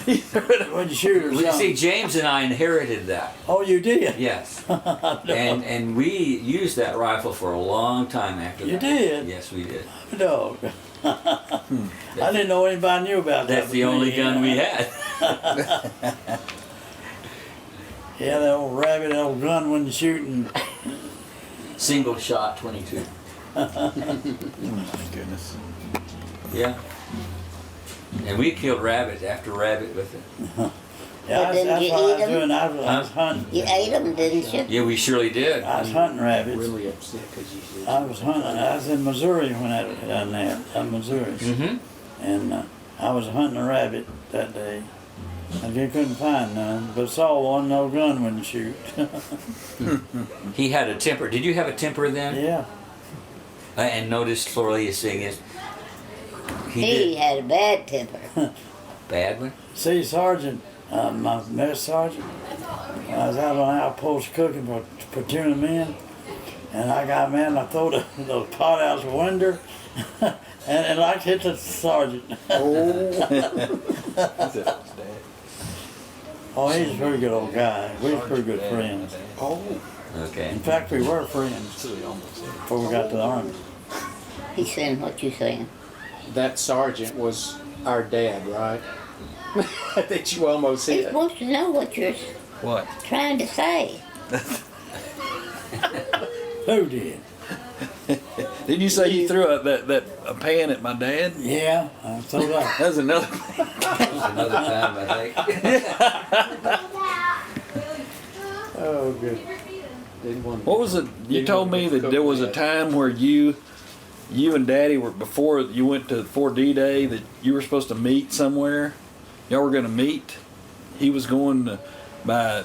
When you shoot or You something. see, James and I inherited that. Oh, you did? Yes. And we used that rifle for a long time after that. You did? Yes, we did. Dog. I didn't know anybody knew about that. That's the only gun we had. Yeah, that old rabbit, that old gun when you're shooting. Single shot 22. Oh my goodness. Yeah. And we killed rabbit after rabbit with it. Yeah, But didn't that's you what I eat was 'em? doing. I was hunting. You ate them, didn't you? Yeah, we surely did. I was hunting rabbits. Really upset because you said I was hunting. I was in Missouri when I done that. In Missouri. Mm-hmm. And I was hunting a rabbit that day. And they couldn't find none, but saw one, no gun wouldn't shoot. He had a temper. Did you have a temper then? Yeah. And noticed Flora saying it. He He did. had a bad temper. Bad one? See, Sergeant, my mess sergeant, I was out on outpost cooking for tuna men, and I got mad and I threw the pot out the window, and like hit the sergeant. Oh, he's a pretty good old guy. We were pretty good friends. Oh, Okay. In fact, we were friends before we got to the army. He's saying what you saying. that sergeant was our dad, right? That you almost He's hit. supposed to know what you're What? trying to say. Who did? Did you say you threw a pan at my dad? Yeah, I threw that. That was another. Another time, I think. Oh, good. Didn't want What was it? You told me that there was a time where you and Daddy were, before you went to 4D Day, that you were supposed to meet somewhere. Y'all were going to meet. He was going to by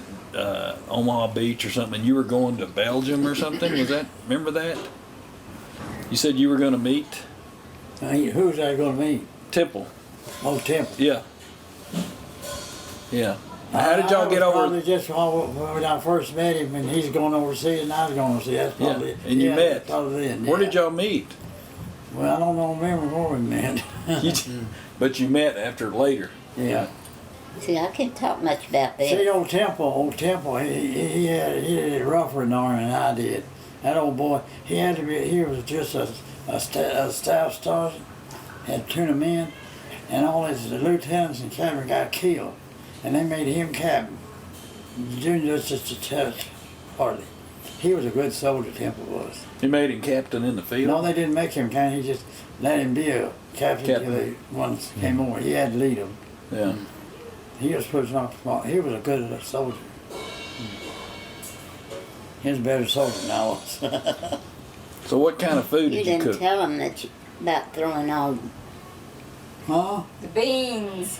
Omaha Beach or something, and you were going to Belgium or something. Was that? Remember that? You said you were going to meet Who was I going to meet? Temple. Oh, Temple. Yeah. Yeah. Now, how did y'all get over? Probably just when I first met him, and he's going overseas, and I was going overseas. That's probably Yeah, and you met. Probably then, Where yeah. did y'all meet? Well, I don't remember where we met. But you met after later. Yeah. See, I can't talk much about See, that. old Temple, he had it rougher in the army than I did. That old boy, he was just a staff sergeant, had tuna men, and all his lieutenants and captains got killed, and they made him captain. Junior just a test, hardly. He was a good soldier, Temple was. You made him captain in the field. No, they didn't make him captain. He just let him be a captain till they once came over. He had to lead them. Yeah. He was pushing off smart. He was a good soldier. He was a better soldier than I was. So what kind of food You did you didn't cook? tell him that about throwing all The beans.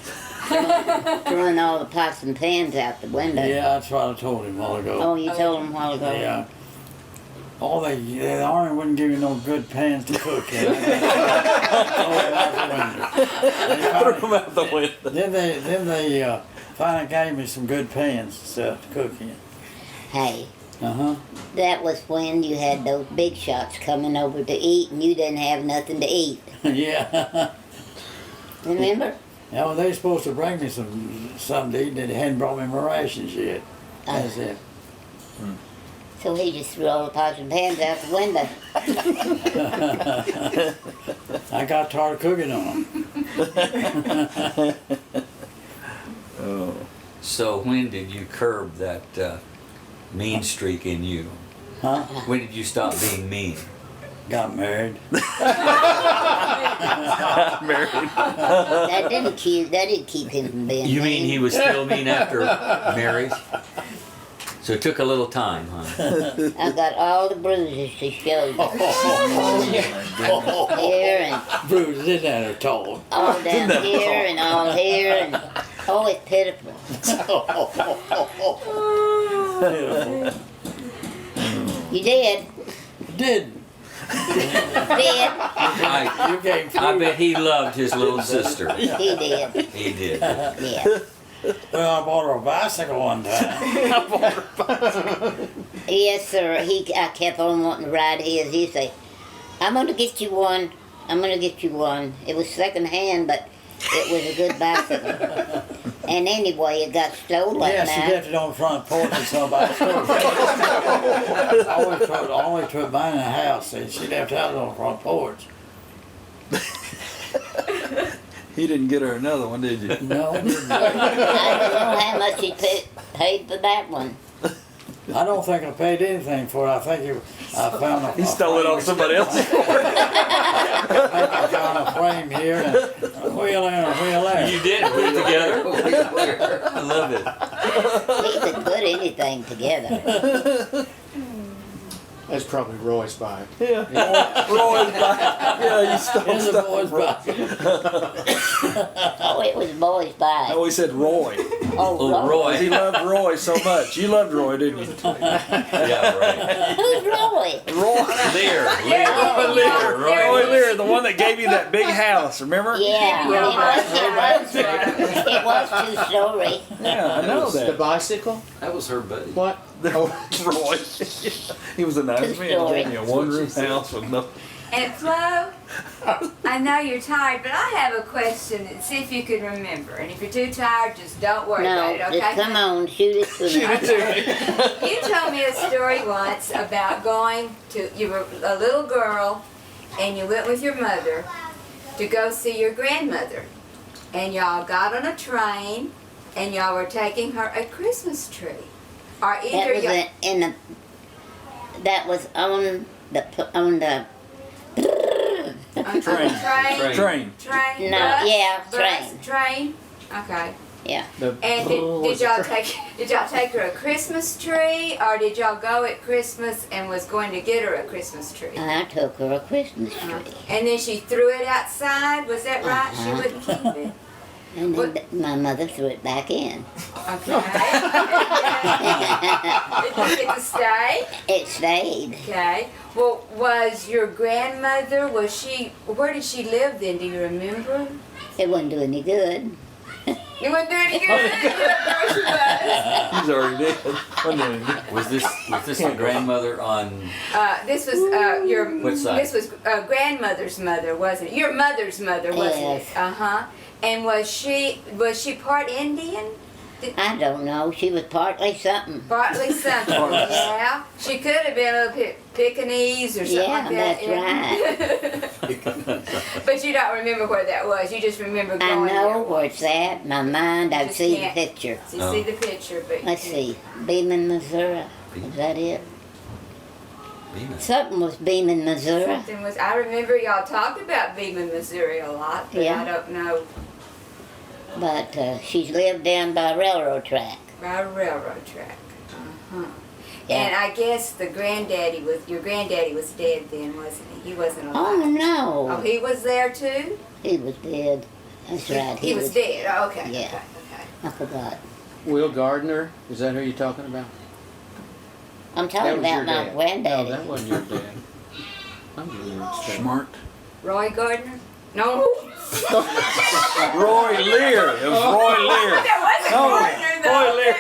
throwing all the pots and pans out the window. Yeah, that's what I told him a while ago. Oh, you told him a while ago. Yeah. The army wouldn't give you no good pans to cook in. Threw them out the window. Then they finally gave me some good pans and stuff to cook in. Hey, Uh-huh. that was when you had those big shots coming over to eat and you didn't have nothing to eat. Yeah. Remember? Yeah, well, they were supposed to bring me something to eat, and they hadn't brought me my rations yet. That's it. So he just threw all the pots and pans out the window. I got tired of cooking on them. Oh. So when did you curb that mean streak in you? Huh? When did you stop being mean? Got married. Married. That didn't keep him from being You mean mean. he was still mean after marriage? So it took a little time, huh? I got all the bruises to show you. Here and Bruised in that at all. all down here and all here and oh, it's pitiful. You did. Didn't. Did. You came through. I bet he loved his little sister. He did. He did. Yeah. Well, I bought her a bicycle one time. Yes, sir. I kept on wanting to ride his. He'd say, I'm going to get you one. I'm going to get you one. It was second hand, but it was a good bicycle. And anyway, it got stolen Yeah, she now. left it on the front porch and somebody stole it. Always put mine in the house, and she left it out on the front porch. He didn't get her another one, did you? No, I don't know how much he paid for that one. I don't think I paid anything for it. I think I found a. He stole it off somebody else. I found a frame here and a wheel there and a wheel there. You did put it together. I love it. He could put anything together. That's probably Roy's bike. Yeah. Roy's back. Yeah, you stole In the stuff. boy's pocket. Oh, it was boy's bike. No, he said Roy. Oh, Oh, Roy. He Roy. loved Roy so much. You loved Roy, didn't you? Yeah, right. Who's Roy? Roy. Lear. Roy Lear, the one that gave you that big house, remember? Yeah, it was two-story. Yeah, I know The that. bicycle? That was her buddy. What? Oh, Roy. He was a nice man. Two-story. Gave me a one-room house with no. And Flo, I know you're tired, but I have a question and see if you can remember. And if you're too tired, just don't worry No, about it, okay? just come on, shoot it to me. You told me a story once about you were a little girl and you went with your mother to go see your grandmother. And y'all got on a train and y'all were taking her a Christmas tree. Or That either was y'all, that was on the on Train. train. Train. Train. No, bus, yeah, bus, train. Okay. yeah. And did y'all take her a Christmas tree, or did y'all go at Christmas and was going to get her a Christmas tree? I took her a Christmas tree. And then she threw it outside. Was that right? She wouldn't keep it. And then my mother threw it back in. Okay. Did it get to stay? It stayed. Okay. Well, was your grandmother? Where did she live then? Do you remember? It wouldn't do any good. You wouldn't do any good. You don't know where she was. He's already dead. Wasn't it? Was this the grandmother on? This was your. Which side? This was grandmother's mother, wasn't it? Your mother's mother, wasn't Yes. it? Uh huh. And was she part Indian? I don't know. She was partly something. Partly something. Yeah. She could have been a little Pekingese or something Yeah, like that. that's But you don't remember where that was. You just remember I going know there. where it's at. In my mind, I'd Just see the can't- picture. So you see the picture, but Let's see. Beeman, Missouri. Is that it? Bemis. Something was Beeman, Missouri. something was. I remember y'all talked about Beeman, Missouri a lot, but Yeah. I don't know. But she's lived down by railroad track. By a railroad track. Uh-huh. Yeah. And I guess your granddaddy was dead then, wasn't he? He wasn't alive. Oh, no. Oh, he was there too? He was dead. That's right. He was dead. Oh, okay. Yeah. Okay. Okay. I forgot. Will Gardner? Is that who you're talking about? I'm That talking was your about my dad. granddaddy. No, that wasn't your dad. I'm getting mixed up. Smart. Roy Gardner? No. Roy Lear. It was Roy Lear. That wasn't Gardner, though. Roy Lear.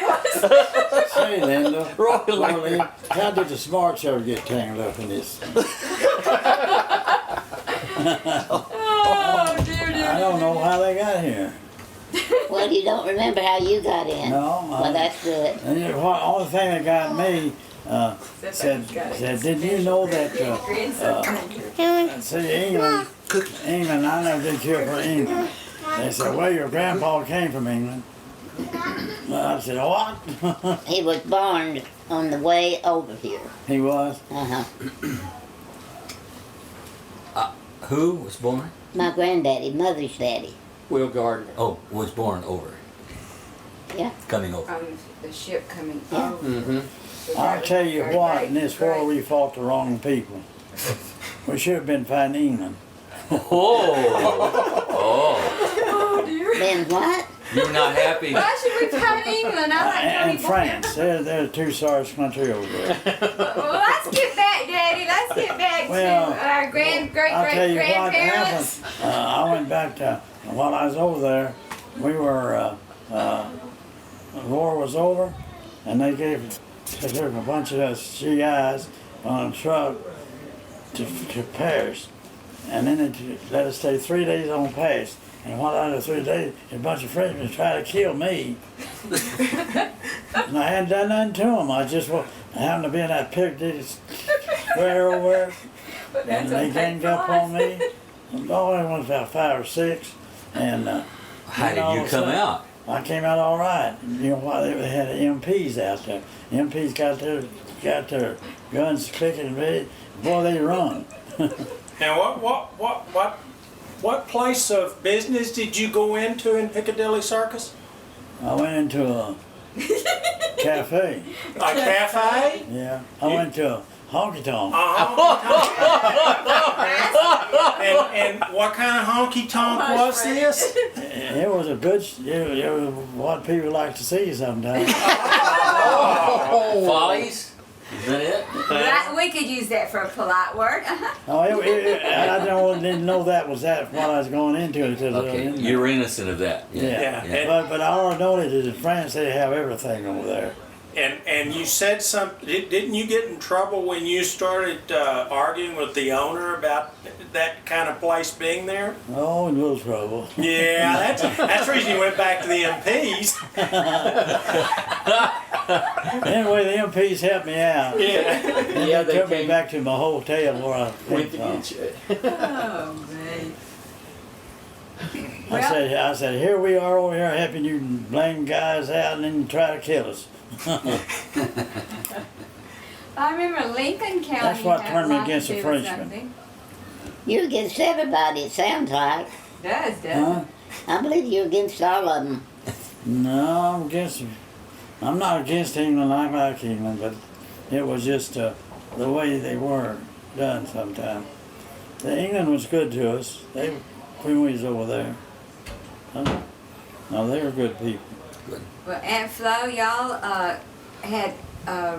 Say, Linda. Roy Roy, Lear. how did the smarts ever get tangled up in this? Oh, dear. I don't know how they got here. Well, you don't remember how you got in. No, Well, that's good. And the only thing that got me said, did you know that see England, I never did care for England. They said, well, your grandpa came from England. I said, what? He was born on the way over here. He was. Uh-huh. Who was born? My granddaddy, mother's daddy. Will Gardner. Oh, was born over. Yeah. Coming over. The ship coming Yeah. over. Mm-hmm. So I'll that tell was you great, what, in this great. war we fought the wrong people. We should have been fighting England. Oh. Oh dear. Then what? You're not happy. Why should we fight England? I like And Tony France, they're the two sorriest country over there. Well, let's get back, Daddy. Let's get back Well, to our I'll tell you what grandparents. happened. I went back to, while I was over there, we were, the war was over, and they took a bunch of us GIs on a truck to Paris. And then they let us stay 3 days on Paris. And one out of 3 days, a bunch of Frenchmen tried to kill me. And I hadn't done nothing to them. I just happened to be in that picnic square over there. But And that's they a ganged painful up on life. me. Oh, it was about 5 or 6. And How then all did of you a come sudden, out? I came out all right. You know why? They had MPs out there. MPs got their guns clicking and ready. Boy, they run. Now, what place of business did you go into in Piccadilly Circus? I went into a cafe. A cafe? Yeah, I went to a honky tonk. And what kind of honky tonk was this? It was a good. It was what people like to see sometimes. Follies? Is that it? We could use that for a polite word. Oh, I didn't know that was what I was going into until Okay, you were innocent of that. Yeah. Yeah. But I already know that in France they have everything over there. And you said something. Didn't you get in trouble when you started arguing with the owner about that kind of place being there? Oh, in little trouble. Yeah, that's the reason you went back to the MPs. Anyway, the MPs helped me out. Yeah. And Yeah, they they took me came back to my hotel where I came with from. you. Oh, man. I said, here we are over here helping you blame guys out, and then you try to kill us. I remember Lincoln County. That's what had turned a me lot to against do the with Frenchmen. something. You're against everybody, it sounds like. Does, doesn't Huh? it? I believe you're against all of them. No, I'm not against England. I like England, but it was just the way they were done sometimes. England was good to us. When we was over there. Huh? No, they were good people. Well, Aunt Flo, y'all had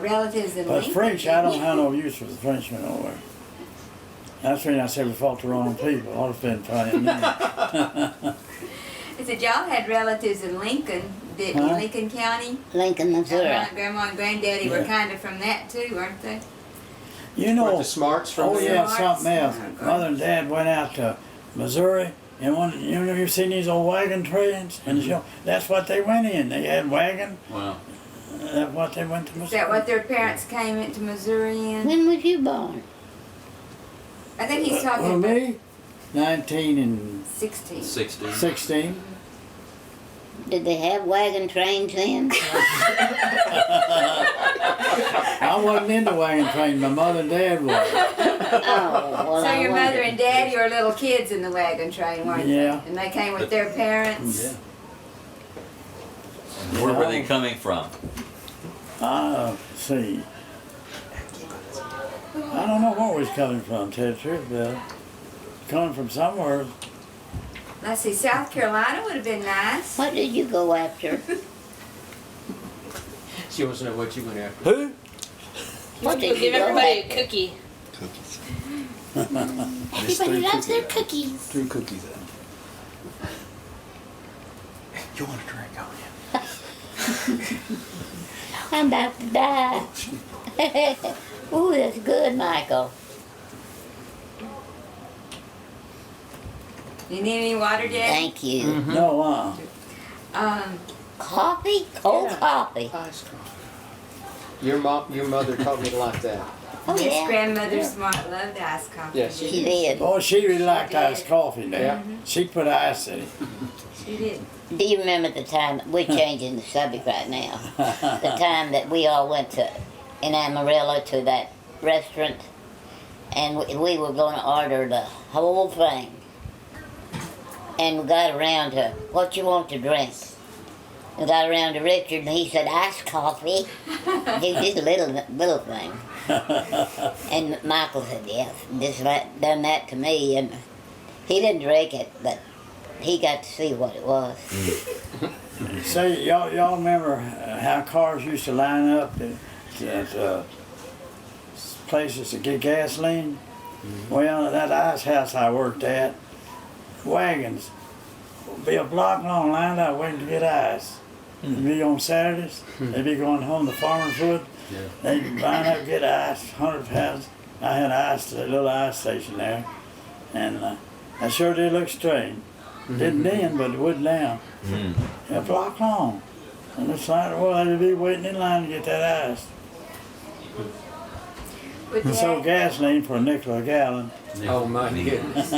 relatives in But Lincoln. French, I don't didn't have no use for the Frenchmen over there. That's the reason I said we fought the wrong people. Ought to have been funny to me. I said y'all had relatives in Lincoln, didn't you? Huh? Lincoln County. Lincoln, Missouri. Grandma and Granddaddy were Yeah. kind of from that too, weren't they? You What, know, the smarts from oh there? yeah, Smarts. something else. Oh, God. Mother and Dad went out to Missouri, and you've seen these old wagon trains, and you know, that's what they went in. They had wagon. Wow. That's what they went to Is Missouri. that what their parents came into Missouri in? When was you born? I think he's talking Well, about me, 19 and 16. 60. 16. Did they have wagon trains then? I wasn't in the wagon train. My mother and Dad were. Oh, well, So I your mother wondered. and daddy were little kids in the wagon train, weren't Yeah. they? And they came with their parents. Yeah. Where were they coming from? See. I don't know where we was coming from, to tell you the truth, Bill. Coming from somewhere. Let's see, South Carolina would have been nice. What did you go after? She wants to know what you went after. Who? What did We'll you give go everybody a after? cookie. Everybody loves their cookies. 3 cookies out. You want a drink, oh I'm about to die. Ooh, that's good, Michael. You need any water, Daddy? Thank you. No, Coffee? Cold coffee. Ice coffee. Your mother taught me to like that. Oh, Miss yeah. Grandmother Smart loved iced coffee. Yes. She did. Oh, she really liked iced coffee now. Yeah. She put ice in it. She did. Do you remember the time, we're changing the subject right now, the time that we all went in Amarillo to that restaurant, and we were going to order the whole thing, and we got around to, what you want to drink? We got around to Richard, and he said, iced coffee. He did a little thing. And Michael said, yeah, done that to me, and he didn't drink it, but he got to see what it was. Say, y'all remember how cars used to line up at places to get gasoline? Well, that ice house I worked at, wagons would be a block long lined up waiting to get ice. It'd be on Saturdays. They'd be going home to farmers would. They'd line up, get ice, 100 pounds. I had ice, a little ice station there, and that sure did look strange. Didn't then, but it would now. A block long. And it's like, well, they'd be waiting in line to get that ice. With And so Dad, gasoline for a nickel a gallon. Oh my goodness.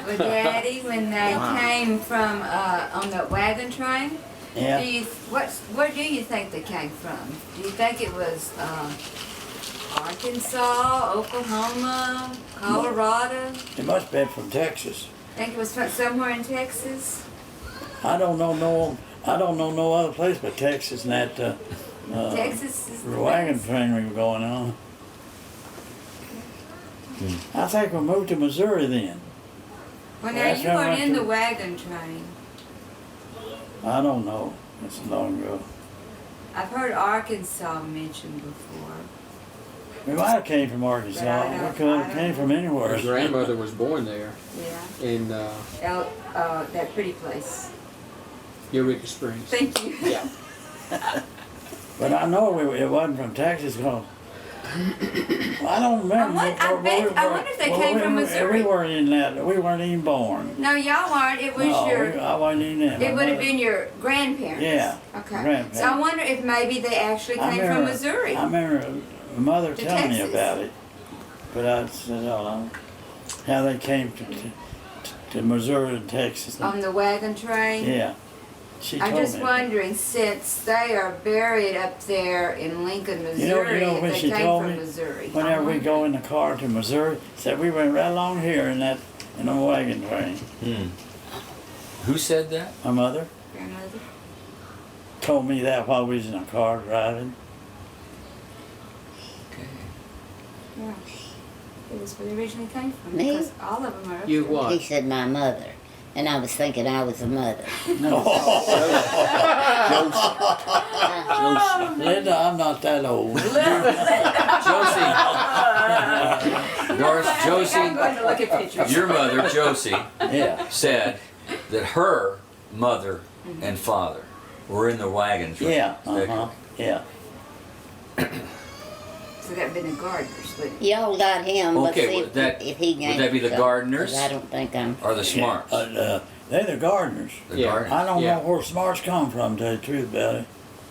with Daddy, when they came from on the wagon train, Yeah. where do you think they came from? Do you think it was Arkansas, Oklahoma, Colorado? It must have been from Texas. Think it was from somewhere in Texas? I don't know no other place but Texas and that Texas is the wagon place. train we were going on. I think we moved to Missouri then. Well, now That's you how weren't much in the it- wagon train. I don't know. It's long ago. I've heard Arkansas mentioned before. We might have came from Arkansas. But I don't- We could I have don't came know. from anywhere. Her grandmother was born there Yeah. in That pretty place. Eureka Springs. Thank you. Yeah. But I know it wasn't from Texas because I don't remember. I wonder if they came from Missouri. We weren't in that. We weren't even born. No, y'all weren't. It was I wasn't even in. It would have been your grandparents. Yeah, Okay. grandparents. So I wonder if maybe they actually I came from remember- Missouri. I remember my mother To telling me Texas. about it, but I said, I don't know how they came to Missouri and Texas. On the wagon train. Yeah, she I'm told just me. wondering, since they are buried up there in Lincoln, Missouri, You know when if she they came told from me? Missouri. Whenever we go in the car to Missouri, said we went right along here in the wagon train. Who said that? My mother Grandmother. told me that while we was in the car driving. Okay. Yeah. It was where they originally came from. Me? Because all of them are up You there. what? He said my mother. And I was thinking I was a mother. Linda, I'm not that old. Josie. Doris, I'm going Josie, to look at pictures. your mother, Josie, Yeah. said that her mother and father were in the wagon train. Yeah. Is that Yeah. So that would have been the gardeners, wouldn't it? Y'all got him. Let's Okay, see would that- if he would that be the gains gardeners? 'cause I don't think I'm. Or the smarts? They're the gardeners. The Yeah. gardeners. I don't Yeah. know where smarts come from, to tell you the truth about it.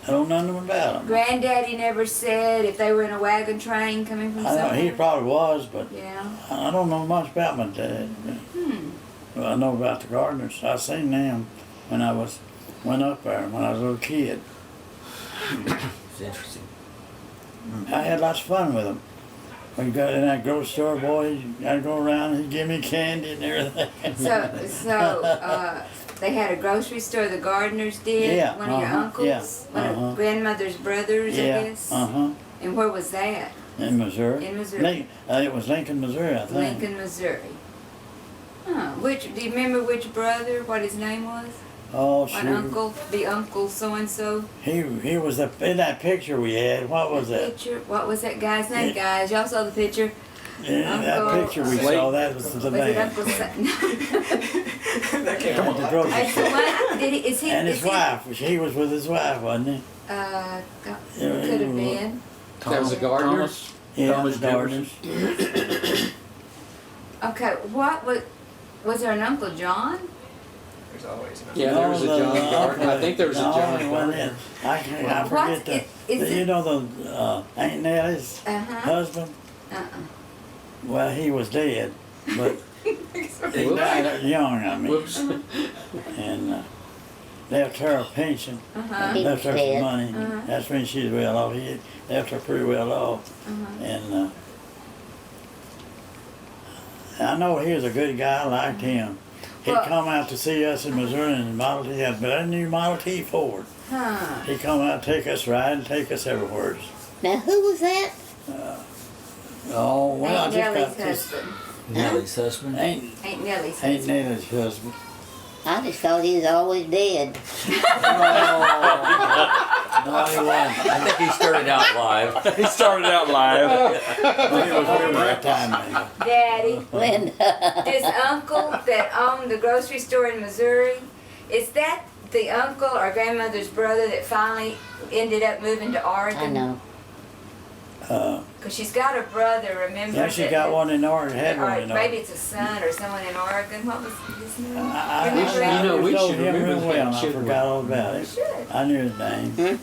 I don't know nothing about them. Granddaddy never said if they were in a wagon train coming from I know somewhere. he probably was, but Yeah. I don't know much about my dad. Well, I know about the gardeners. I seen them when I went up there when I was a little kid. It's interesting. I had lots of fun with them. When you got in that grocery store, boy, I'd go around and he'd give me candy and everything. So they had a grocery store, the gardeners did? Yeah, One of your uncles? yeah, One of grandmother's brothers, I Yeah, guess? And where was that? in Missouri. In Missouri. It was Lincoln, Missouri, I think. Lincoln, Missouri. Huh. Do you remember which brother, what his name was? Oh, What shoot. uncle? The uncle so-and-so? He was in that picture we had. What was that? Picture? What was that guy's name, Yeah. guys? Y'all saw the picture? Yeah, that Uncle- picture we Slate. saw, that was the Was it man. Uncle Sa- Come on, the grocery Is store. the one- did he, is he, And his is he, wife. He was with his wife, wasn't he? Yeah, Yeah, could have he was. been. That was the gardeners? Yeah, Thomas the gardeners. Okay, what was there an Uncle John? There's always enough. Yeah, there was a No, John the Gardner. I think there was a no, John it wasn't Gardner. it. I What? forget the. Is You it- know the Aunt Nellie's Uh-huh. husband? Uh-uh. Well, he was dead, but he died young. I mean, Whoops. and left her a pension. Uh-huh. He Left her was some dead. money. That's when she was well off. He left her pretty well off. And I know he was a good guy. I liked him. He'd Well- come out to see us in Missouri in the Model T. He had a brand new Model T Ford. Huh. He'd come out, take us riding, take us everywhere. Now who was that? Oh, well, I Aunt just Nellie's got this. husband. Nellie's husband? Ain't Aunt Nellie's Ain't husband. Nellie's husband. I just thought he was always dead. No, he wasn't. I think he started out live. He started out live. He was with that time, man. Daddy, Linda. this uncle that owned the grocery store in Missouri, is that the uncle or grandmother's brother that finally ended up moving to Oregon? I know. Because she's got a brother, remember? Yeah, she that- got one in Oregon, had Or one in maybe Oregon. it's a son or someone in Oregon. What was his name? I Remember You him? know, we know should him remember real him, well, and I shouldn't we? forgot all about You it. should. I knew his name,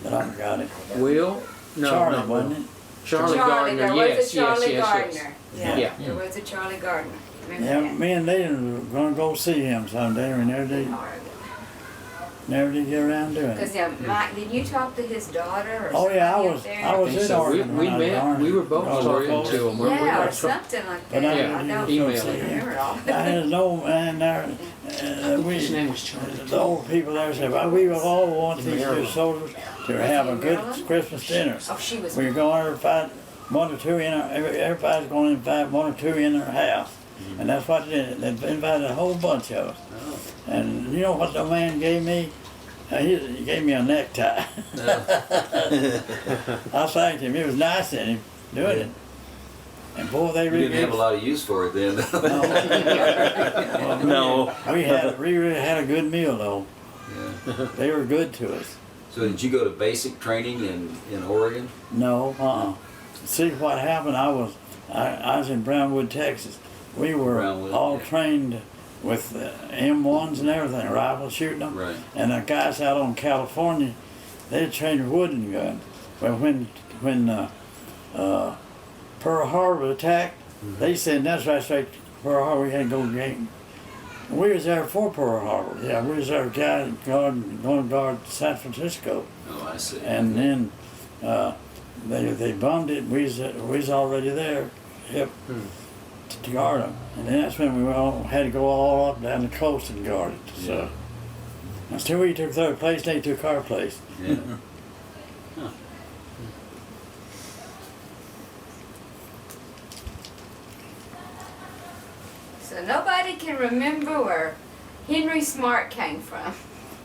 but I forgot it. Will? No, Charlie, not wasn't Will. it? Charlie Gardner, there yes, was a Charlie yes, Gardner. yes. Yeah, Yeah. there was a Charlie Gardner. Remember Yeah, that? me and Leland were gonna go see him someday. We never did get around doing Because it. Mike, did you talk to his daughter or Oh yeah, I somebody was up there? I was think in so. Oregon We when I was in met. Oregon. We were both Oh, talking both? to him. weren't we? Yeah, or That's something like But that. Yeah, I don't email remember him. it all. There's no man there. His name was Charlie. The old people there said, well, we will all want these two soldiers to have a good Christmas dinner. Oh, she was. We're going to invite one or two in our, everybody's going to invite one or two in their house. And that's what they did. They invited a whole bunch of us. And you know what the man gave me? He gave me a necktie. I thanked him. It was nice in him doing it. And boy, they You really didn't have a lot of use for it then. No. we really had a good meal though. Yeah. They were good to us. So did you go to basic training in Oregon? No, See what happened? I was in Brownwood, Texas. We were Brownwood, all yeah. trained with M1s and everything, rifle shooting them. Right. And the guys out on California, they trained wooden guns. Well, when Pearl Harbor attacked, they said that's right straight to Pearl Harbor. We had to go game. We was there for Pearl Harbor. Yeah, we was there going to guard San Francisco. Oh, I see. And then they bombed it. We was already there, to guard them. And then that's when we all had to go all up down the coast and guard it. So until we took third place, they took our place. Yeah. So nobody can remember where Henry Smart came from.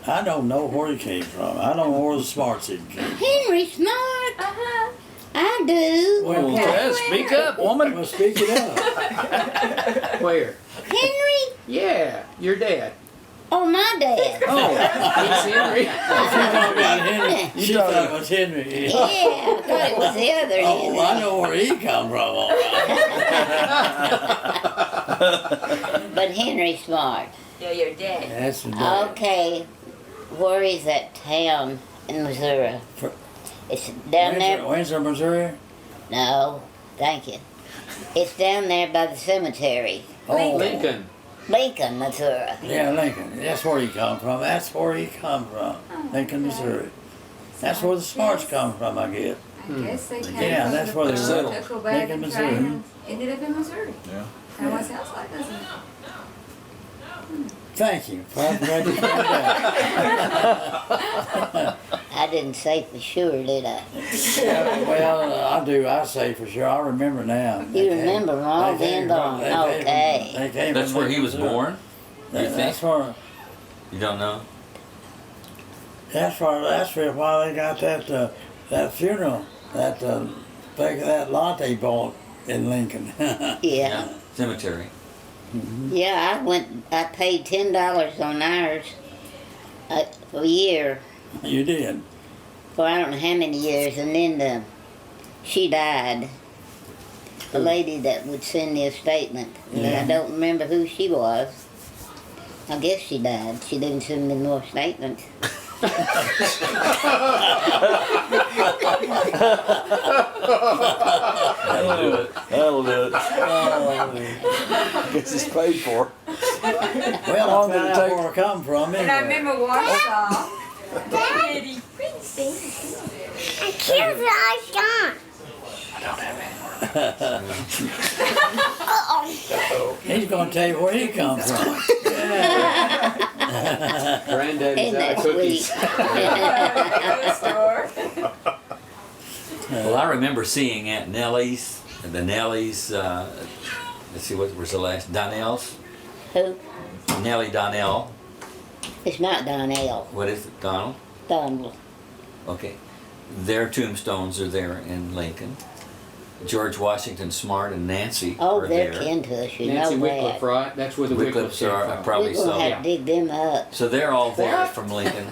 I don't know where he came from. I don't know where the smarts came from. Henry Smart. Uh-huh. I do. Well, Yeah, speak up, woman. well, speak it up. Where? Henry? Yeah, your dad. Oh, my dad. Oh, He's Henry. She thought about Henry. She thought it was Henry. Yeah, I thought it was the other Oh, Henry. I know where he come from. All right. But Henry Smart. Yeah, your dad. That's the dad. Okay, where is that town in Missouri? For- It's down there. Windsor, Missouri. No, thank you. It's down there by the cemetery. Oh, Lincoln. Lincoln, Missouri. yeah, Lincoln. That's where he come from. That's where he come from. Lincoln, Missouri. That's where the smarts come from, I guess. I guess they came Yeah, from that's the where they settled. took a wagon Lincoln, train Missouri. and ended up in Missouri. Yeah. That what sounds like, doesn't it? Thank you. I'm glad you found out. I didn't say for sure, did I? Yeah, well, I do. I say for sure. I remember now. You remember all then, Don? Okay. That's where he was born? You think? That's where. You don't know? That's why they got that funeral, that that lot they bought in Lincoln. Yeah. Cemetery. Yeah, I paid $10 on ours a year You did. for I don't know how many years, and then she died. The lady that would send me a statement. Yeah. I don't remember who she was. I guess she died. She didn't send me more statements. That'll do it. That'll do it. Oh, Guess it's paid for. well, long I did it found out take? where it come from. And I Anyway. remember Warsaw. Daddy. He's gonna tell you where he come from. Yeah. Granddaddy's Isn't out that of cookies. Store. Well, I remember seeing Aunt Nellie's, the Nellie's, let's see, what was the last? Donnell's? Who? Nellie Donnell. It's not Donnell. What is it? Donald? Donald. Okay. Their tombstones are there in Lincoln. George Washington Smart and Nancy Oh, are they're there. kin to us. You Nancy know Wycliffe, that. right? That's where the Wycliffes Wycliffes are came from. probably We're gonna so. have to dig them up. So they're all there What? from Lincoln.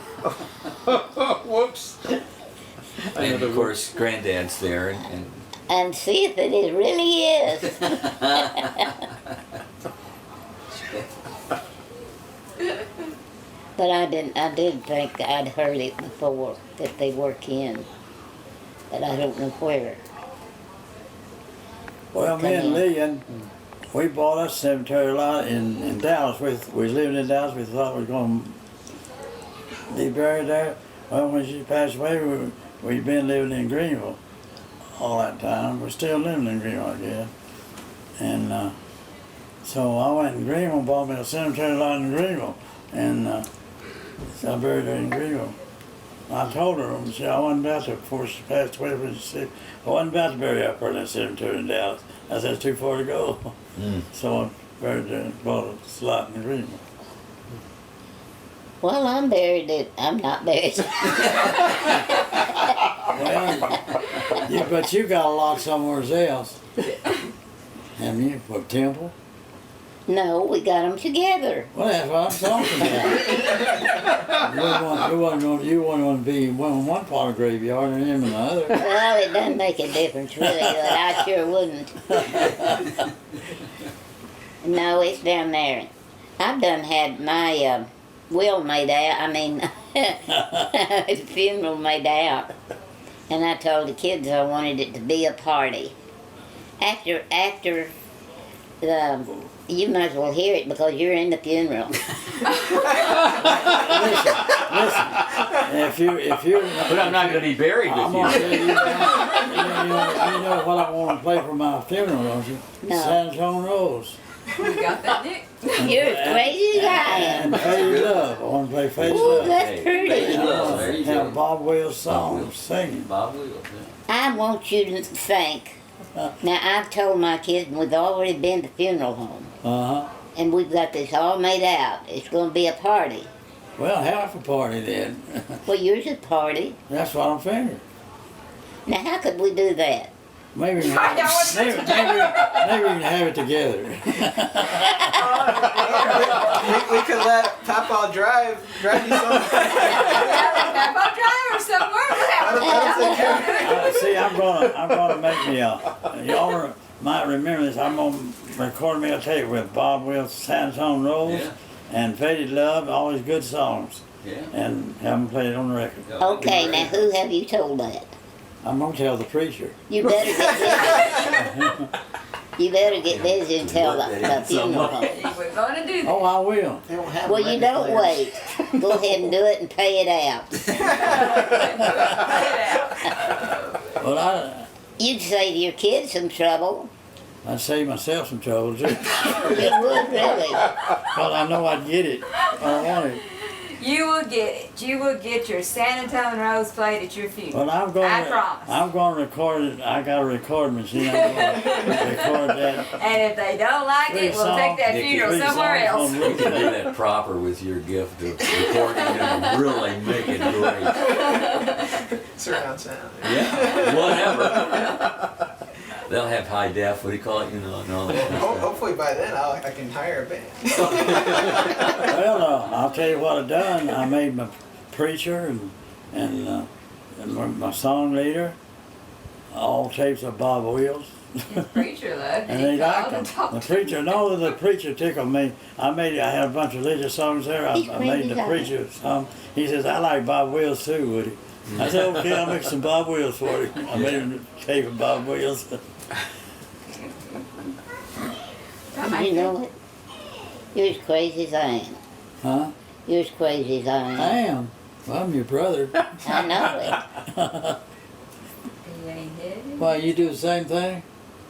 Whoops. And of course, Granddad's there, And see if it really is. But I did think I'd heard it before, that they work in. But I don't know where. Well, me and Lillian, we bought us a cemetery lot in Dallas. We was living in Dallas. We thought we were going to be buried there. Well, when she passed away, we'd been living in Greenville all that time. We're still living in Greenville, I guess. And so I went in Greenville and bought me a cemetery lot in Greenville. And so I buried her in Greenville. I told her, I wasn't about to, before she passed away, when she said, I wasn't about to bury her up in that cemetery in Dallas. I said, it's too far to go. So I buried her and bought a slot in Greenville. Well, I'm not buried. Well, but you got a lot somewhere else. Haven't you? For Temple? No, we got them together. Well, that's what I'm talking about. You wouldn't want to be in one part of the graveyard and him in the other. Well, it doesn't make a difference, really, but I sure wouldn't. No, it's down there. I've done had my will made out, funeral made out. And I told the kids I wanted it to be a party. After you might as well hear it because you're in the funeral. Listen. If you. but I'm not going to be buried with I'm you. gonna tell you, you know what I want to play for my funeral, don't you? No. San Antonio Rose. You got that, Nick? You're as crazy as I am. And Faded Love. I want to play Faded Ooh, Love. that's pretty. Faded Love. There you Have go. Bob Wills songs singing. Bob Wills, I want you to think. Now, I've told my kids, and we've already been to funeral home, Uh-huh. and we've got this all made out. It's going to be a party. Well, have a party then. Well, yours is a party. That's what I'm figuring. Now, how could we do that? Maybe we can have maybe we can have it together. We could let Papa drive you somewhere. Papa driver somewhere. See, I'm gonna make me y'all might remember this. I'm gonna record me a tape with Bob Wills, San Antonio Rose, Yeah. and Faded Love, all these good songs, yeah. and have them played on the record. Okay, now, who have you told that? I'm gonna tell the preacher. You better get busy. You better get busy and tell the funeral home. We're gonna do that. Oh, I will. Well, you don't wait. Go ahead and do it and pay it out. Well, You'd save your kids some trouble. I'd save myself some trouble too. You would, really. Well, I know I'd get it. I want it. You will get it. You will get your San Antonio Rose played at your funeral. Well, I'm going. I promise. I'm going to record it. I got a recording machine. I'm going to record that. And if they don't like it, we'll take that Nikki, funeral somewhere else. You can do that proper with your gift of recording and really make it great. Surround sound. Yeah, whatever. They'll have high def, what do you call it, and all that kind of stuff. Hopefully by then I can hire a band. Well, I'll tell you what I done. I made my preacher and my song leader all tapes of Bob Wills. The preacher loved And it. they He liked called them. and talked The to preacher, no, the preacher tickled me. I had a bunch of religious songs there. I made the preacher song. He says, I like Bob Wills too, Woody. I said, okay, I'll make some Bob Wills for you. I made him a tape of Bob Wills. You know it? You're as crazy as I am. Huh? You're as crazy as I I am. am. Well, I'm your brother. I know it. He ain't dead. Why, you do the same thing?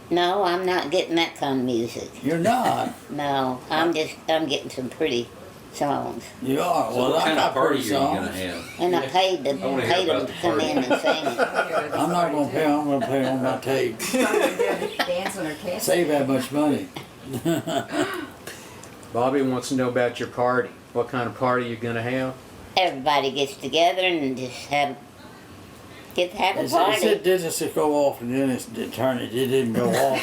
No, I'm not getting that kind of music. You're not. No, I'm getting some pretty songs. You are. So Well, what I kind got of party are pretty you going to songs. have? And I paid wanna hear them about to the come party. in and sing it. I'm not going to pay. I'm going to pay on my tape. Dance on her cat. Save that much money. Bobby wants to know about your party. What kind of party you gonna have? Everybody gets together and just have a It party. said didn't it go off and then it didn't go off.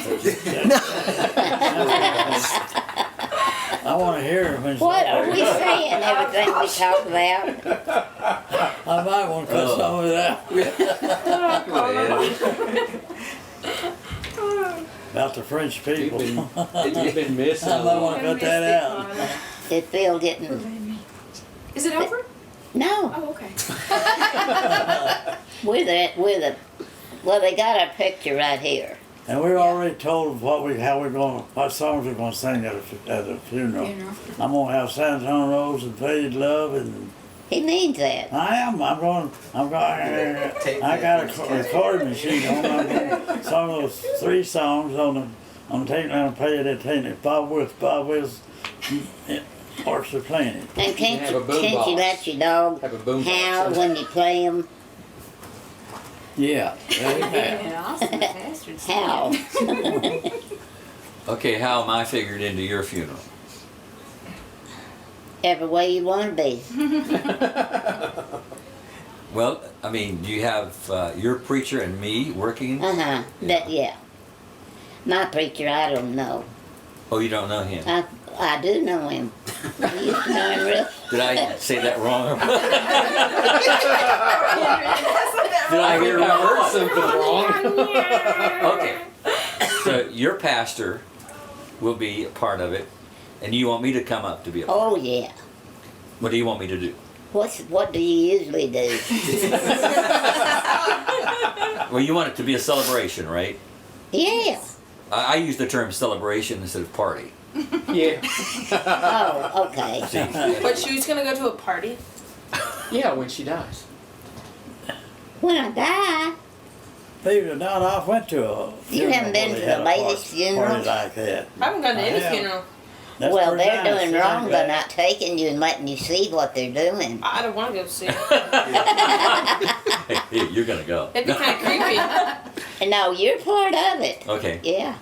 I want to hear it when it's What are over. we saying? Everything we talk about? I might want to cut some of that. About the French people. You've been missing. I might want to cut that out. Is Phil getting? Is it over? No, Oh, okay. we're the. Well, they got our picture right here. And we're already told what songs we're gonna sing at a funeral. Funeral. I'm gonna have San Antonio Rose and Faded Love, and He means that. I am. I got a recording machine on. I'm gonna song those 3 songs on the tape and I'll play it at 10. Bob Wills orchestra playing it. And can't have a you boom box. let your dog Have a boom box. howl when you play him? Yeah. Yeah, awesome bastards. Howl. Okay, how am I figured into your funeral? Every way you want to be. Well, I mean, do you have your preacher and me working? Uh-huh. Yeah. My preacher, I don't know. Oh, you don't know him? I do know him. I used to know him real. Did I say that wrong? Did I hear I heard wrong? something wrong. Okay. So your pastor will be a part of it, and you want me to come up to be a part? Oh, yeah. What do you want me to do? What do you usually do? Well, you want it to be a celebration, right? Yeah. I use the term celebration instead of party. Yeah. Oh, okay. See? But she was gonna go to a party. Yeah, when she dies. When I die, Believe it or not, I went to a funeral haven't been where they to had the a latest party funeral? like that. I haven't gone to any Yeah. funeral. That's well, pretty they're nice. doing Isn't wrong by that? not taking you and letting you see what they're doing. I don't want to go see it. Hey, you're gonna go. It'd be kind of creepy. And no, you're part of it. Okay. Yeah.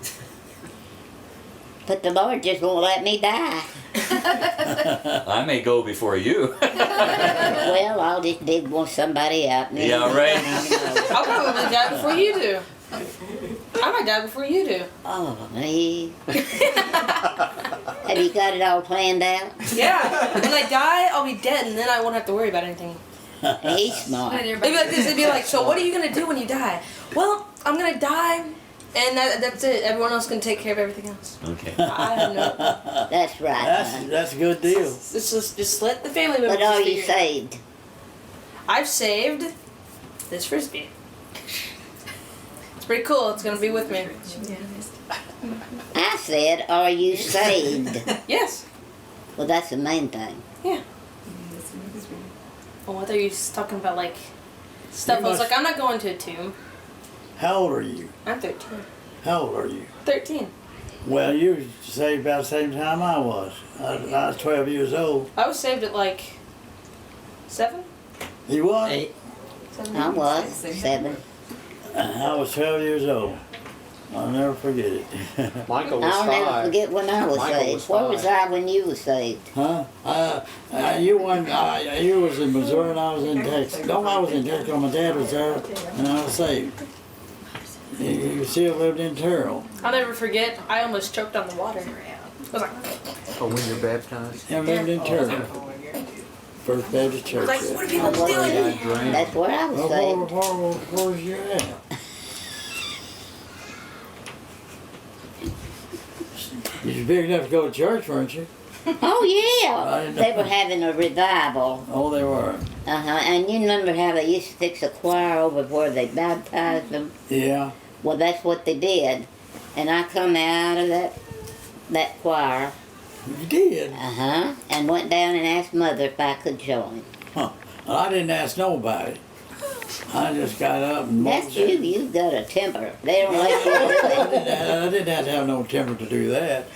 But the Lord just won't let me die. I may go before you. Well, I'll just dig somebody out. And then- Yeah, right. I'll probably die before you do. I might die before you do. Oh, me. Have you got it all planned out? Yeah. When I die, I'll be dead, and then I won't have to worry about anything. He's smart. It'd be like this. It'd be like, so what are you gonna do when you die? Well, I'm gonna die, and that's it. Everyone else can take care of everything else. Okay. I have no. That's right. hon. That's a good deal. Just let the family members. But are you figure it out. saved? I've saved this frisbee. It's pretty cool. It's gonna be with me. I said, are you saved? Yes. Well, that's the main thing. Yeah. Oh, I thought you were talking about like stuff. You I was must- like, I'm not going to a tomb. How old are you? I'm 13. How old are you? 13. Well, you were saved about the same time I was. I was 12 years old. I was saved at like 7. You was? 8. I was 7. I was 12 years old. I'll never forget it. Michael was I'll 5. never forget when I was Michael saved. was Where was 5. I when you were saved? Huh? You was in Missouri and I was in Texas. No, I was in Texas. My dad was there and I was saved. You still lived in Terrell. I'll never forget. I almost choked on the water. I was like, Oh, when you're baptized? You lived in Terrell. First Baptist Church. like, what are people I doing? wasn't. That's where I was saved. Where's you at? You was big enough to go to church, weren't you? Oh I yeah, didn't they know. were having a revival. Oh, they were. And you remember how they used to fix a choir over where they baptized them? Yeah. Well, that's what they did. And I come out of that choir, You did. and went down and asked Mother if I could join. Huh. Well, I didn't ask nobody. I just got up and That's you. You've got a temper. They don't let you do it. I didn't have to have no temper to do that.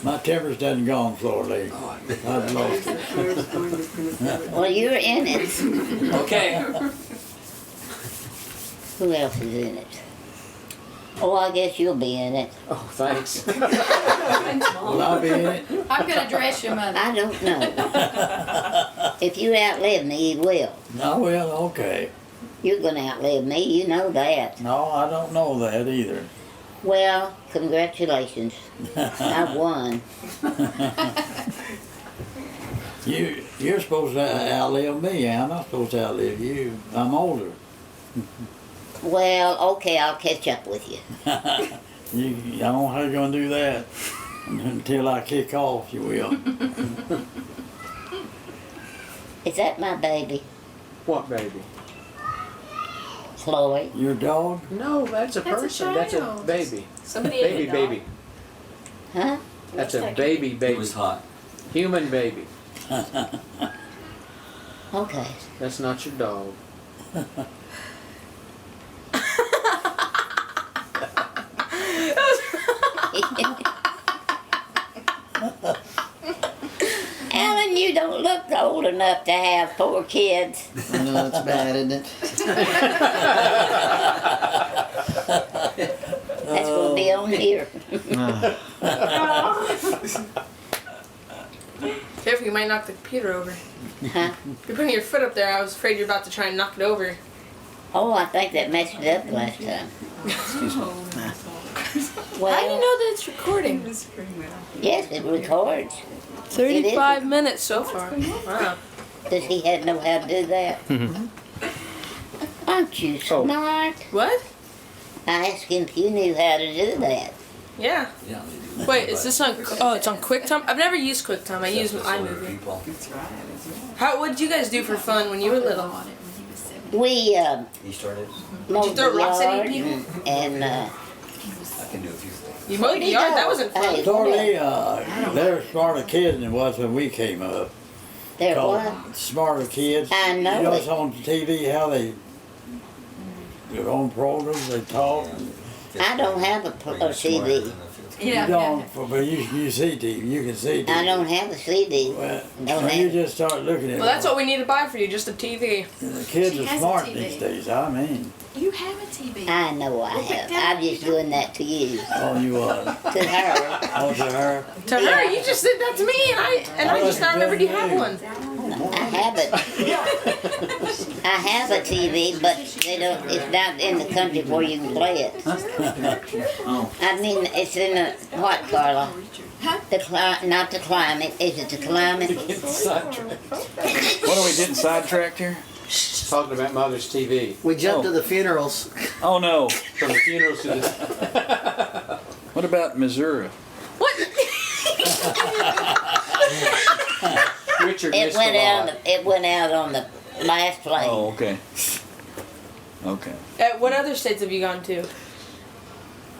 My temper's done gone, Flora Lee. I've lost it. Well, you're in it. Okay. Who else is in it? Oh, I guess you'll be in it. Oh, thanks. Will I be in it? I'm gonna dress your mother. I don't know. If you outlive me, you will. No, well, okay. You're gonna outlive me. You know that. No, I don't know that either. Well, congratulations. I won. You're supposed to outlive me. I'm not supposed to outlive you. I'm older. Well, okay, I'll catch up with you. I don't know how you're gonna do that until I kick off. You will. Is that my baby, What baby? Chloe? Your dog? No, that's a That's a person. That's a child. baby. Somebody ate Baby, a dog. baby. Huh? That's a that? baby, It baby. was hot. Human baby. Okay. That's not your dog. Alan, you don't look old enough to have 4 kids. I know it's bad, isn't it? That's gonna be on here. Careful, you might knock the computer over. Huh? You're putting your foot up there. I was afraid you're about to try and knock it over. Oh, I think that messed it up last time. Well, How do you know that it's recording? yes, it records. 35 minutes so far. Wow. Does he know how to do that? Aren't you Oh. smart? What? I asked him if you knew how to do that. Yeah. Yeah. Wait, is this on? Oh, it's on QuickTime. I've never used QuickTime. I use iMovie. How? What did you guys do for fun when you were little? We He started. mowed Did you throw the rocks at yard any people? and I can do a few things. You mowed the yard. That wasn't fun. Hey, Totally, they're smarter kids than it was when we came up. They're Called what? Smarter kids. I know You know, it. it's on TV how they their own programs. They talk. I don't have a CD. You don't, but you see TV. You can see TV. I don't have a CD. Well, Don't so you have. just start looking at. Well, that's what we need to buy for you. Just a TV. The kids She are has a smart TV. these days. I mean, You have a TV. I know I have. I'm just doing that to you. oh, you are. To her. Oh, to her. To her, you just did that to me, and I just now remembered you had one. I have it. I have a TV, but they don't. It's not in the country where you can play it. I mean, it's in the what, Carla? Not the climate. Is it the climate? What are we getting sidetracked here? Talking about Mother's TV. We jumped to the funerals. Oh no. From the funerals to the. What about Missouri? What? Richard It missed went a out. lot. It went out on the last plane. Oh, okay. Okay. What other states have you gone to?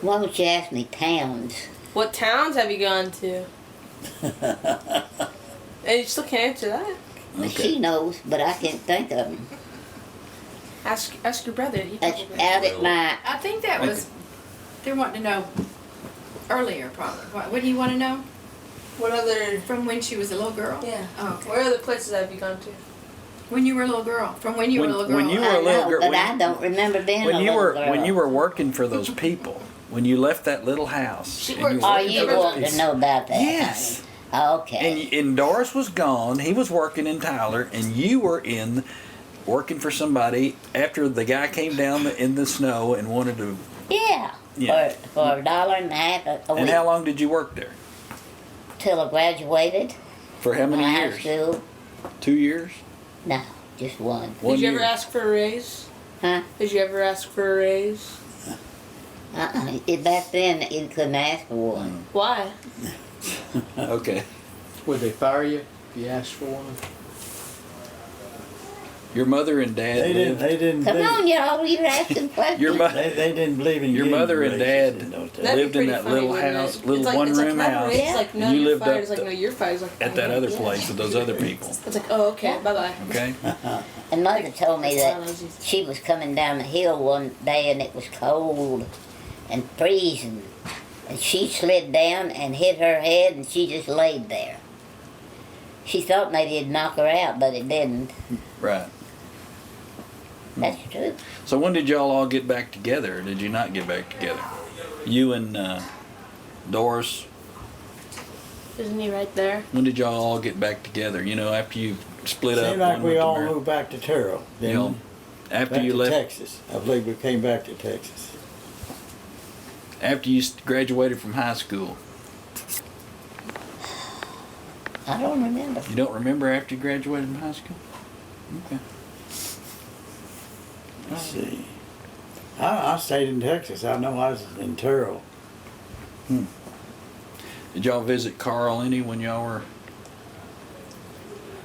Why don't you ask me towns? What towns have you gone to? And you still can't answer that. Well, she knows, but I can't think of them. Ask your brother. He That's probably- out at my. I think that was, they're wanting to know earlier probably. What do you want to know? What other? From when she was a little girl? Yeah. Oh, okay. Where other places have you gone to? When you were a little girl. From when you were a little girl. When you were I a little know, girl, but when- I don't remember being a When you little were girl. when you were working for those people, when you left that little house, She and worked you for Are worked you for those wanting to people- know about that? Yes. Okay. And Doris was gone. He was working in Tyler, and you were in working for somebody after the guy came down in the snow and wanted to. Yeah. Yeah. For $1.50 a And week how long did you work there? till I graduated For how many high years? school. 2 years. No, just one. One Did you year. ever ask for a raise? Huh? Did you ever ask for a raise? Back then, you couldn't ask for one. Why? Okay. Would they fire you if you asked for one? Your mother and dad They didn't. lived. They didn't. Come believe, on, y'all, you're asking questions. Your mo- They didn't believe in Your getting mother and raises dad in those days. That'd be lived in pretty that funny, little wouldn't house, it? little It's like, one-room not a house. raise, It's like, no, and you you're lived fired. up It's like, the- no, you're fired. It's like, at that other yeah. place with those other people. It's like, oh, okay, bye bye. Okay. And Mother told me that she was coming down the hill one day and it was cold and freezing. And she slid down and hit her head and she just laid there. She thought maybe it'd knock her out, but it didn't. Right. That's true. So when did y'all all get back together, or did you not get back together? You and Doris. Isn't he right there? When did y'all all get back together? You know, after you split up. Seemed like one we went to all Mar- moved back to Terrell. Then You know, after back you to left. Texas. I believe we came back to Texas. after you graduated from high school? I don't remember. You don't remember after you graduated from high school? Okay. Let's see. I stayed in Texas. I know I was in Terrell. Did y'all visit Carl any when y'all were?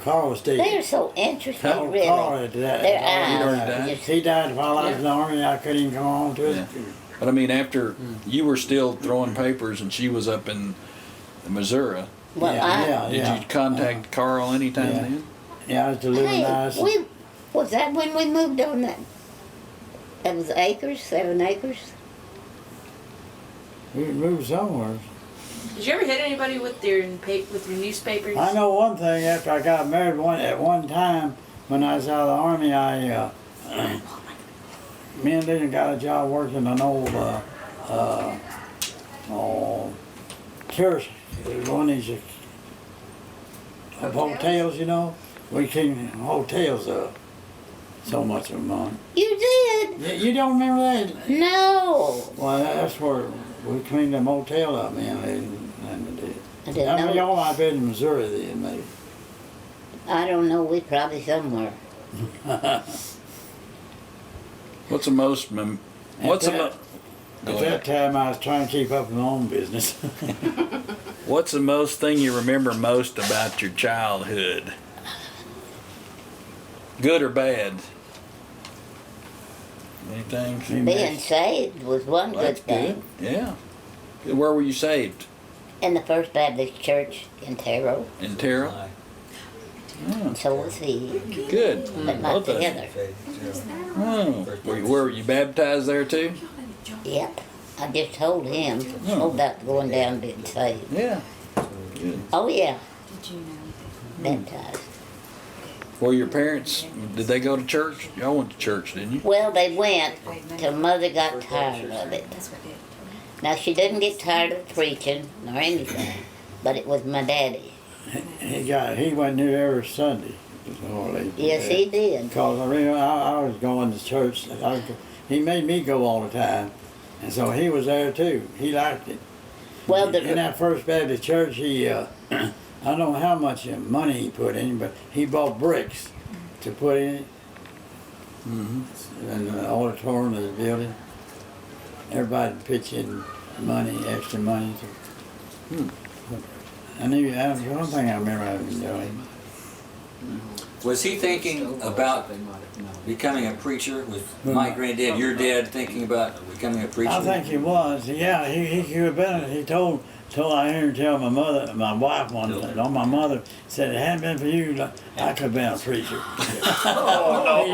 Carl was dead. They're so interesting, really. Carl had died. Their He'd already eyes. died? Just, He died while I was in the army. I couldn't even come home to it. Yeah. But I mean, after you were still throwing papers and she was up in Missouri, well, did you contact Carl anytime Yeah. then? Yeah, I was delivering Hey, ice. was that when we moved on that? That was acres, 7 acres. We moved somewhere. Did you ever hit anybody with your newspapers? I know one thing. After I got married, at one time when I was out of the army, me and Lynn got a job working in an old church. It was one of these hotels, you know. We cleaned hotels up. So much of money. You did? You don't remember that? No. Well, that's where we cleaned the motel up, man. And did. I didn't I mean, know. y'all might have been in Missouri then, maybe. I don't know. We probably somewhere. What's the most? What's the? At that time, I was trying to keep up with my own business. What's the most thing you remember most about your childhood? Good or bad? Anything? Being saved was one That's good thing. good. Yeah. Where were you saved? In the First Baptist Church in Terrell. In Terrell? Oh, So was he. good. But not Both of you. together. Oh. Were you baptized there too? Yep. I just told him Oh. about going down being saved. Yeah. Good. Oh, yeah. Did you know Baptized. Were your parents, did they go to church? Y'all went to church, didn't you? Well, they went till Mother got tired of it. that's what it? Now, she didn't get tired of preaching nor anything, but it was my daddy. He went there every Sunday. Yes, he did. Because I was going to church. He made me go all the time. And so he was there too. He liked it. Well, In that First Baptist Church, he, I don't know how much money he put in, but he bought bricks to put in it. And the auditorium of the building. Everybody pitch in money, extra money. That's one thing I remember having doing. Was he thinking about becoming a preacher? Was my granddad, your dad, thinking about becoming a preacher? I think he was. Yeah, he could have been. He told I heard him tell my wife one day, or my mother said, "It hadn't been for you, I could have been a preacher." Oh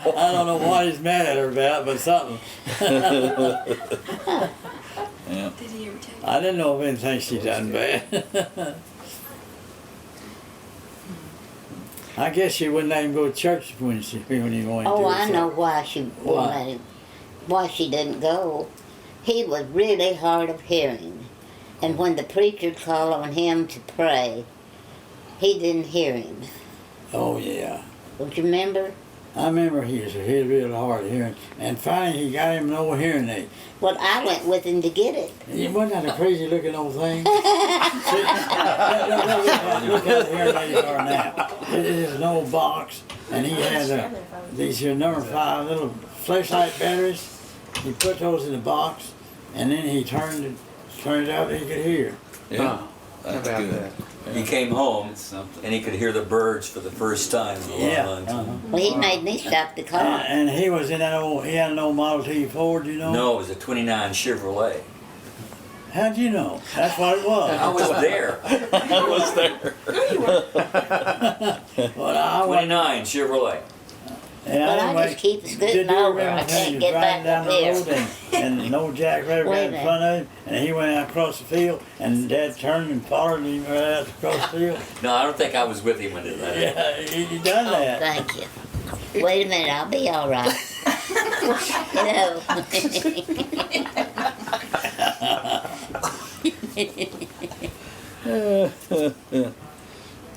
no! I don't know what he's mad at her about, but something. Yeah. Did he ever tell you? I didn't know if anything she done bad. I guess she wouldn't let him go to church when he wanted to. Oh, I so- know why she wouldn't let him, why she didn't go. He was really hard of hearing. And when the preacher called on him to pray, he didn't hear him. Oh yeah. Don't you remember? I remember he was real hard of hearing. And finally he got him an old hearing aid. Well, I went with him to get it. It wasn't that a crazy looking old thing? See, look how the hearing aids are now. It is an old box, and he had these here number 5 little flashlight batteries. He put those in the box, and then he turned it out and he could hear. Yeah. How That's about good. that? He came home and he could hear the birds for the first time in a long, Yeah. long time. Well, he made me stop the car. And he was in he had an old Model T Ford, you know? No, it was a 29 Chevrolet. How'd you know? That's what it was. I was there. I was there. Well, I went, 29 Chevrolet. and But I went- just keep did scooting you over. remember I when can't he was get riding back down up the here. road and no Jack Rabbit Wait got a in minute. front of him, and he went out across the field, and Dad turned and followed him right out across the field. No, I don't think I was with him when it that. Yeah, he done Oh, that. thank you. Wait a minute, I'll be all right.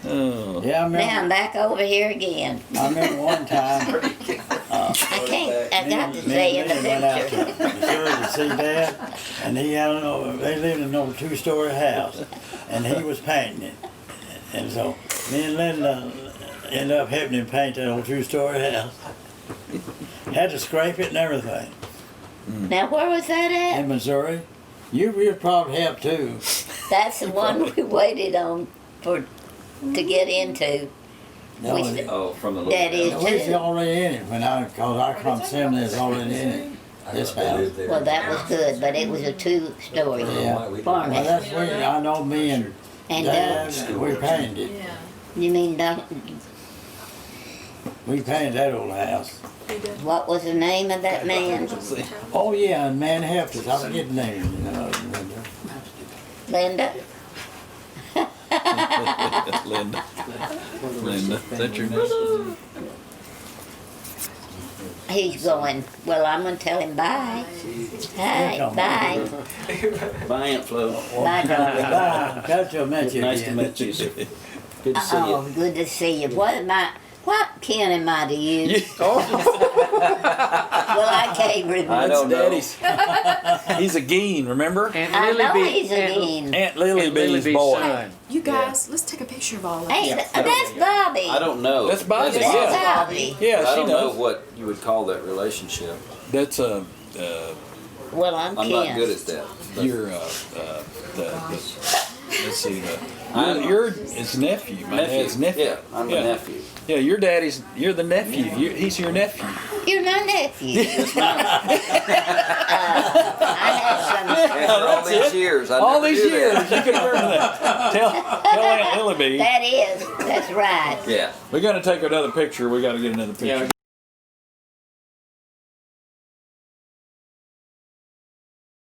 Oh. Yeah, I Now I'm remember. back over here again. I remember one time. I can't. I got to Me say and in the Lynn went out picture. to Missouri to see Dad, and he had they lived in an old 2-story house, and he was painting it. And so me and Linda ended up helping him paint that old 2-story house. Had to scrape it and everything. Now, where was that at? In Missouri, you probably helped too. That's the one we waited on to get into. No, We- it- Oh, from the little That is house. we was too. already in it cause our consignment is already in it. This They house. lived there. Well, that was good, but it was a 2-story Yeah. Well, farmhouse. that's where I know me and And Dad, we painted it. Yeah. You mean We painted that old house. what was the name of that man? Oh yeah, and man helped us. I forget the name. Linda? Linda. Linda, is that your name? He's going, well, I'm going to tell him bye. Hi, bye. Bye, Aunt Flo. Bye, darling. Bye. Glad to have met you Nice to again. meet you. Sir. Good to see Oh, you. good to see you. What kin am I to you? Well, I can't remember. I don't know. Daddy's. He's a Geen, remember? Aunt I Lily know B- he's a Geen. Aunt Lily Aunt Lily B's B's boy. son. You guys, let's take a picture of all of Hey, us. that's Bobby. I don't know. That's Bobby, That's yeah. Bobby. Yeah, I she don't know knows. what you would call that relationship. That's Well, I'm I'm Ken. not good at that. But your let's see you're his nephew. My dad's nephew. Yeah, I'm the nephew. Yeah, you're the nephew. He's your nephew. You're my nephew. I After all these years, I All never these knew years, that. you can remember that. Tell Aunt Lily B. That's right. Yeah. We're gonna take another picture. We gotta get another picture. Yeah,